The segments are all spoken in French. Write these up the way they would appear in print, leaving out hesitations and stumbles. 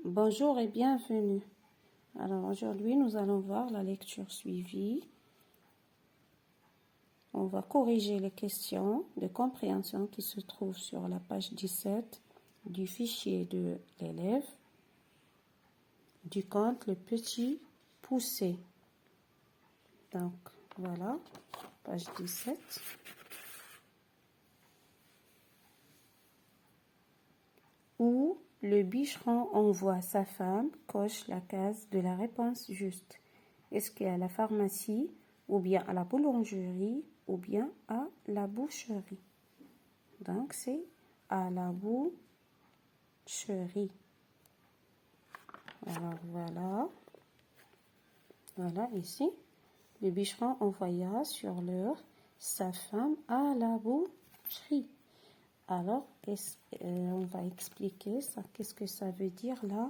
Bonjour et bienvenue. Alors aujourd'hui, nous allons voir la lecture suivie. On va corriger les questions de compréhension qui se trouvent sur la page 17 du fichier de l'élève du conte Le Petit Poucet. Donc voilà, page 17. Où le bûcheron envoie sa femme, coche la case de la réponse juste. Est-ce qu'à la pharmacie, ou bien à la boulangerie, ou bien à la boucherie? Donc, c'est à la boucherie. Alors, voilà ici. Le bûcheron envoya sur l'heure sa femme à la boucherie. Alors, on va expliquer ça. Qu'est-ce que ça veut dire la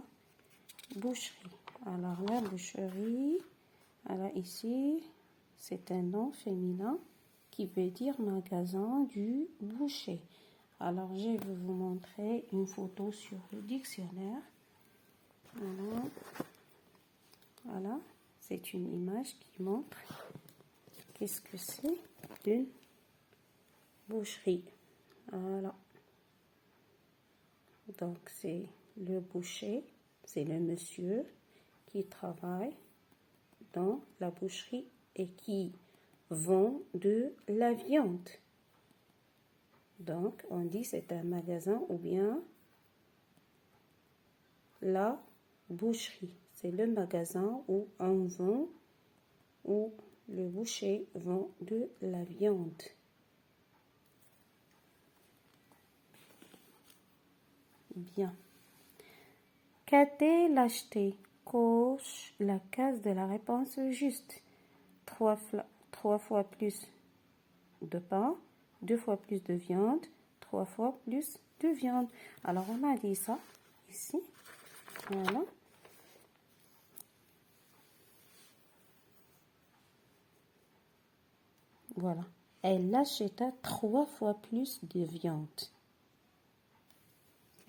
boucherie? Alors, la boucherie, alors ici, c'est un nom féminin qui veut dire magasin du boucher. Alors, je vais vous montrer une photo sur le dictionnaire. Voilà, c'est une image qui montre qu'est-ce que c'est une boucherie. Voilà. Donc, c'est le boucher, c'est le monsieur qui travaille dans la boucherie et qui vend de la viande. Donc, on dit c'est un magasin ou bien la boucherie. C'est le magasin où on vend, où le boucher vend de la viande. Bien. Qu'a-t-elle acheté? Coche la case de la réponse juste. 3 fois plus de pain, 2 fois plus de viande, 3 fois plus de viande. Alors, on a dit ça ici. Voilà. Voilà. Elle acheta 3 fois plus de viande.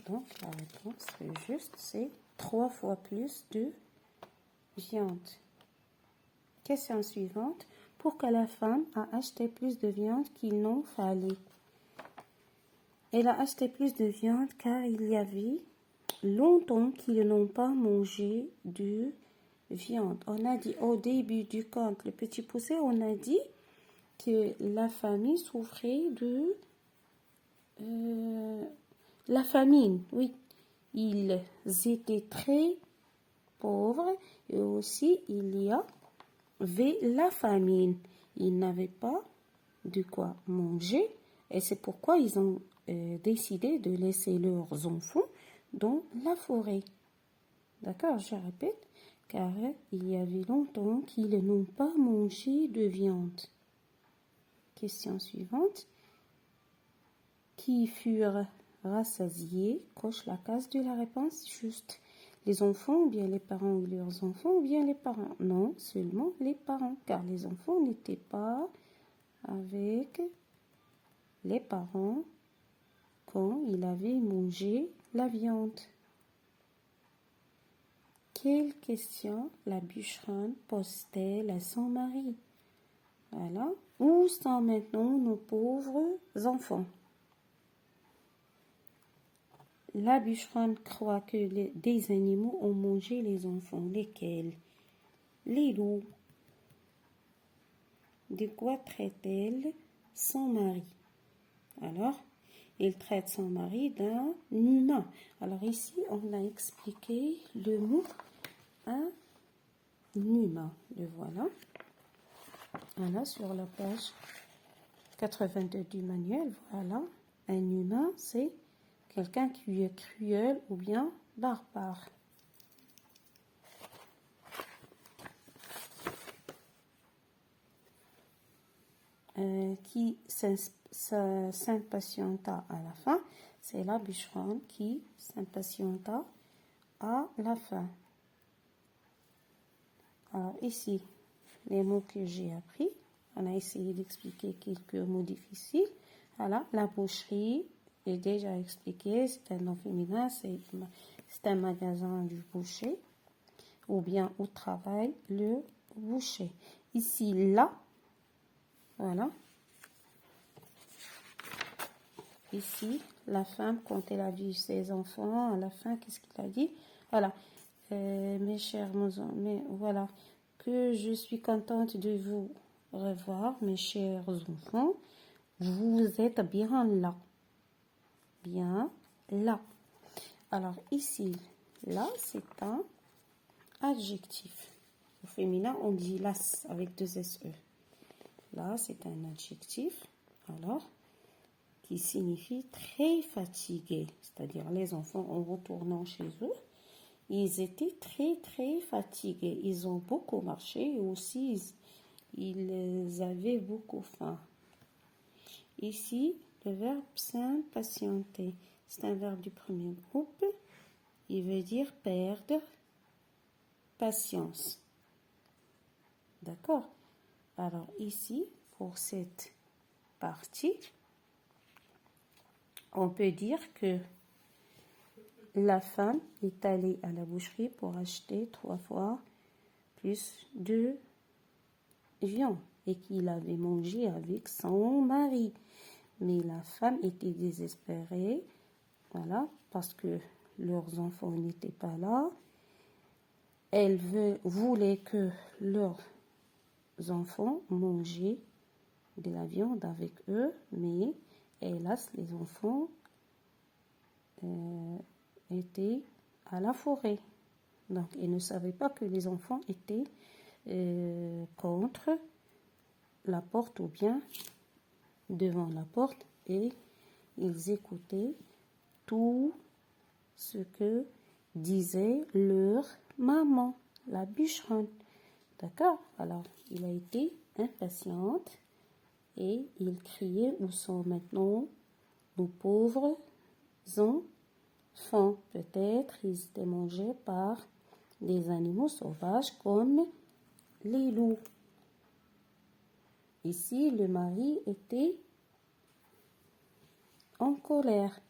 Donc, la réponse juste, c'est 3 fois plus de viande. Question suivante. Pourquoi la femme a acheté plus de viande qu'il n'en fallait? Elle a acheté plus de viande car il y avait longtemps qu'ils n'ont pas mangé de viande. On a dit au début du conte Le Petit Poucet, on a dit que la famille souffrait de la famine. Oui, ils étaient très pauvres et aussi il y avait la famine. Ils n'avaient pas de quoi manger et c'est pourquoi ils ont décidé de laisser leurs enfants dans la forêt. D'accord, je répète, car il y avait longtemps qu'ils n'ont pas mangé de viande. Question suivante. Qui furent rassasiés, coche la case de la réponse juste. Les enfants ou bien les parents ou leurs enfants ou bien les parents? Non, seulement les parents, car les enfants n'étaient pas avec les parents quand ils avaient mangé la viande. Quelle question la bûcheronne pose-t-elle à son mari? Voilà. Où sont maintenant nos pauvres enfants? La bûcheronne croit que des animaux ont mangé les enfants. Lesquels? Les loups. De quoi traite-t-elle son mari? Alors, il traite son mari d'un humain. Alors ici, on a expliqué le mot un humain. Le voilà. Voilà, sur la page 82 du manuel, voilà. Un humain, c'est quelqu'un qui est cruel ou bien barbare. Qui s'impatienta à la fin, c'est la bûcheronne qui s'impatienta à la fin. Alors ici, les mots que j'ai appris, on a essayé d'expliquer quelques mots difficiles. Voilà, la boucherie, j'ai déjà expliqué, c'est un nom féminin, c'est un magasin du boucher, ou bien où travaille le boucher. Ici, là, voilà. Ici, la femme, quand elle a vu ses enfants, à la fin, qu'est-ce qu'il a dit? Voilà, mes chers, mais voilà, que je suis contente de vous revoir, mes chers enfants. Vous êtes bien là. Bien là. Alors ici, là, c'est un adjectif. Au féminin, on dit las avec deux SE. Là, c'est un adjectif. Alors, qui signifie très fatigué. C'est-à-dire les enfants, en retournant chez eux, ils étaient très fatigués. Ils ont beaucoup marché et aussi ils avaient beaucoup faim. Ici, le verbe s'impatienter, c'est un verbe du premier groupe. Il veut dire perdre patience. D'accord? Alors ici, pour cette partie, on peut dire que la femme est allée à la boucherie pour acheter 3 fois plus de viande et qu'il avait mangé avec son mari. Mais la femme était désespérée, voilà, parce que leurs enfants n'étaient pas là. Elle voulait que leurs enfants mangeaient de la viande avec eux, mais hélas, les enfants étaient à la forêt. Donc, ils ne savaient pas que les enfants étaient contre la porte ou bien devant la porte et ils écoutaient tout ce que disait leur maman, la bûcheronne. D'accord? Alors, il a été impatiente et il criait, où sont maintenant nos pauvres enfants? Peut-être ils étaient mangés par des animaux sauvages comme les loups. Ici, le mari était en colère.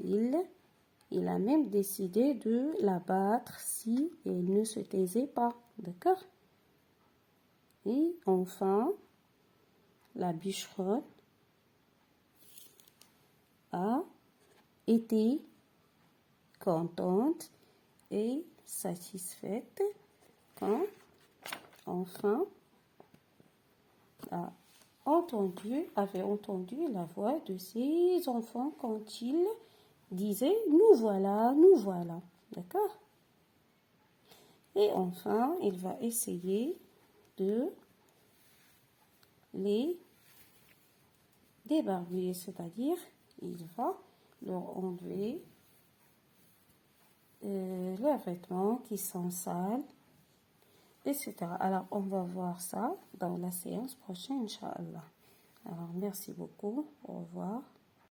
Il a même décidé de la battre si elle ne se taisait pas. D'accord? Et enfin, la bûcheronne a été contente et satisfaite quand enfin avait entendu la voix de ses enfants quand ils disaient « nous voilà, nous voilà ». D'accord? Et enfin, il va essayer de les débarbouiller, c'est-à-dire il va leur enlever leurs vêtements qui sont sales, etc. Alors, on va voir ça dans la séance prochaine, Inch'Allah. Alors, merci beaucoup. Au revoir.